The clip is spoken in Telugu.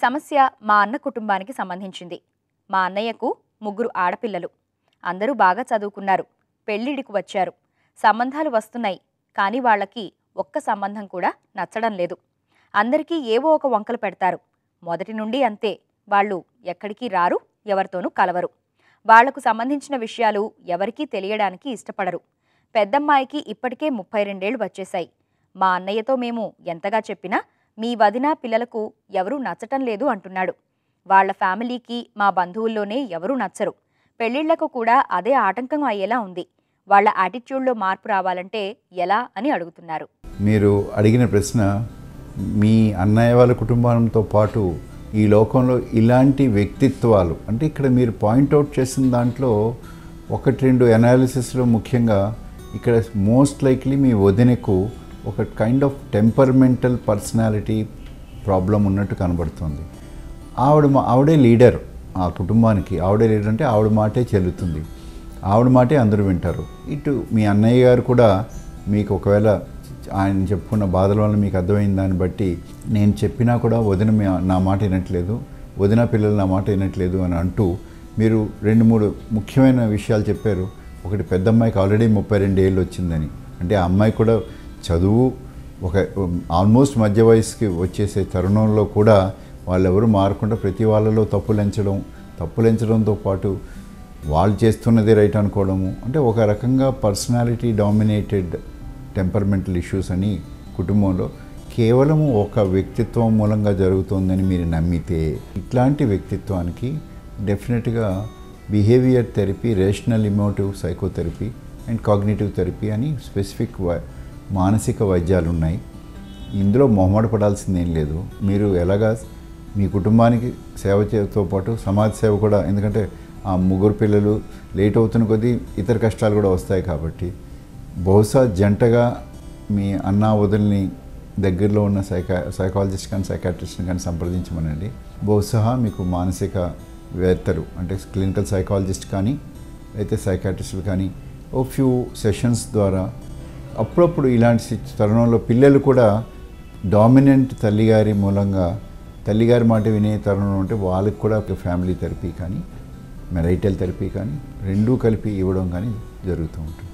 సమస్య మా అన్న కుటుంబానికి సంబంధించింది. మా అన్నయ్యకు 3 ఆడపిల్లలు. అందరూ బాగా చదువుకున్నారు. పెళ్లిడికి వచ్చారు. సంబంధాలు వస్తున్నాయి. కానీ వాళ్ళకి ఒక్క సంబంధం కూడా నచ్చడం లేదు. అందరికీ ఏవో ఒక వంకలు పెడతారు. మొదటి నుండి అంతే. వాళ్ళు ఎక్కడికి రారు, ఎవరితోనూ కలవరు. వాళ్లకు సంబంధించిన విషయాలు ఎవరికీ తెలియడానికి ఇష్టపడరు. పెద్దమ్మాయికి ఇప్పటికే 32 ఏళ్లు వచ్చేశాయి. మా అన్నయ్యతో మేము ఎంతగా చెప్పినా మీ వదిన పిల్లలకు ఎవరూ నచ్చటం లేదు అంటున్నాడు. వాళ్ల ఫ్యామిలీకి మా బంధువుల్లోనే ఎవరూ నచ్చరు. పెళ్లిళ్లకు కూడా అదే ఆటంకం అయ్యేలా ఉంది. వాళ్ల యాటిట్యూడ్లో మార్పు రావాలంటే ఎలా అని అడుగుతున్నారు. మీరు అడిగిన ప్రశ్న మీ అన్నయ్య వాళ్ళ కుటుంబంతో పాటు ఈ లోకంలో ఇలాంటి వ్యక్తిత్వాలు అంటే ఇక్కడ మీరు పాయింట్అవుట్ చేసిన దాంట్లో 1-2 అనాలిసిస్లో ముఖ్యంగా ఇక్కడ మోస్ట్ లైక్లీ మీ వదినకు ఒక kind of temperamental personality problem ఉన్నట్టు కనబడుతుంది. ఆవిడే లీడర్ ఆ కుటుంబానికి. ఆవిడే లీడర్ అంటే ఆవిడ మాటే చెల్లుతుంది. ఆవిడ మాటే అందరూ వింటారు. ఇటు మీ అన్నయ్య గారు కూడా మీకు ఒకవేళ ఆయన చెప్పుకున్న బాధల వల్ల మీకు అర్థమైన దాన్ని బట్టి నేను చెప్పినా కూడా వదిన నా మాట వినట్లేదు, వదిన పిల్లలు నా మాట వినట్లేదు అని అంటూ మీరు 2-3 ముఖ్యమైన విషయాలు చెప్పారు. ఒకటి పెద్దమ్మాయికి ఆల్రెడీ 32 ఏళ్ళు వచ్చిందని. అంటే ఆ అమ్మాయి కూడా చదువు ఒక ఆల్మోస్ట్ మధ్య వయసుకి వచ్చేసే తరుణంలో కూడా వాళ్ళెవరూ మారకుండా ప్రతి వాళ్ళలో తప్పులెంచడంతో పాటు వాళ్ళు చేస్తున్నదే రైట్ అనుకోవడము, అంటే ఒక రకంగా పర్సనాలిటీ డామినేటెడ్ టెంపర్మెంటల్ ఇష్యూస్ అని కుటుంబంలో కేవలం ఒక వ్యక్తిత్వం మూలంగా జరుగుతుందని మీరు నమ్మితే ఇట్లాంటి వ్యక్తిత్వానికి డెఫినెట్గా behaviour therapy, rational emotive psychotherapy and cognitive therapy అని స్పెసిఫిక్ మానసిక వైద్యాలు ఉన్నాయి. ఇందులో మొహమాట పడాల్సిందేం లేదు. మీరు ఎలాగా మీ కుటుంబానికి సేవ చేయడంతో పాటు సమాజ సేవ కూడా, ఎందుకంటే ఆ 3 పిల్లలు లేట్ అవుతున్న కొద్దీ ఇతర కష్టాలు కూడా వస్తాయి కాబట్టి బహుశా జంటగా మీ అన్న వదిలిని దగ్గరలో ఉన్న సైకాలజిస్ట్ కానీ సైకాట్రిస్ట్ని కానీ సంప్రదించమనండి. బహుశా మీకు మానసిక వేత్తలు అంటే క్లినికల్ సైకాలజిస్ట్ కానీ అయితే సైకాట్రిస్టులు కానీ ఓ ఫ్యూ సెషన్స్ ద్వారా అప్పుడప్పుడు ఇలాంటి తరుణంలో పిల్లలు కూడా డామినెంట్ తల్లిగారి మూలంగా తల్లిగారి మాట వినే తరుణం ఉంటే వాళ్ళకి కూడా ఒక ఫ్యామిలీ థెరపీ కానీ మెరైటల్ థెరపీ కానీ రెండూ కలిపి ఇవ్వడం కానీ జరుగుతూ ఉంటుంది.